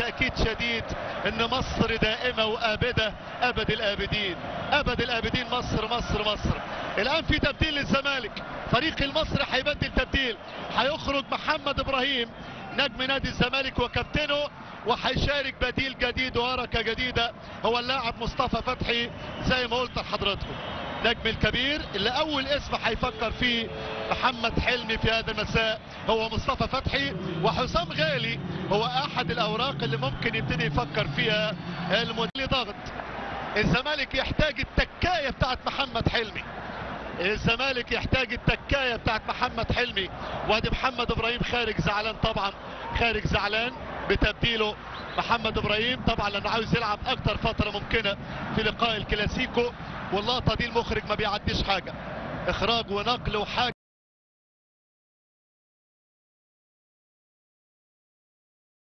تأكيد شديد ان مصر دائمة وآبدة ابد الآبدين، ابد الآبدين. مصر مصر مصر. الان في تبديل للزمالك، فريق المصري هيبدل تبديل، هيخرج محمد ابراهيم نجم نادي الزمالك وكابتنه، وهيشارك بديل جديد وحركة جديدة هو اللاعب مصطفى فتحي. زي ما قلت لحضراتكم نجم الكبير اللي اول اسم هيفكر فيه محمد حلمي في هذا المساء هو مصطفى فتحي، وحسام غالي هو احد الاوراق اللي ممكن يبتدي يفكر فيها المدير. ضغط الزمالك يحتاج التكايه بتاعت محمد حلمي، الزمالك يحتاج التكايه بتاعت محمد حلمي. وادي محمد ابراهيم خارج زعلان، طبعا خارج زعلان بتبديله محمد ابراهيم، طبعا لانه عاوز يلعب اكتر فتره ممكنه في لقاء الكلاسيكو. واللقطه دي المخرج ما بيعديش حاجه، اخراج ونقل وحاجه.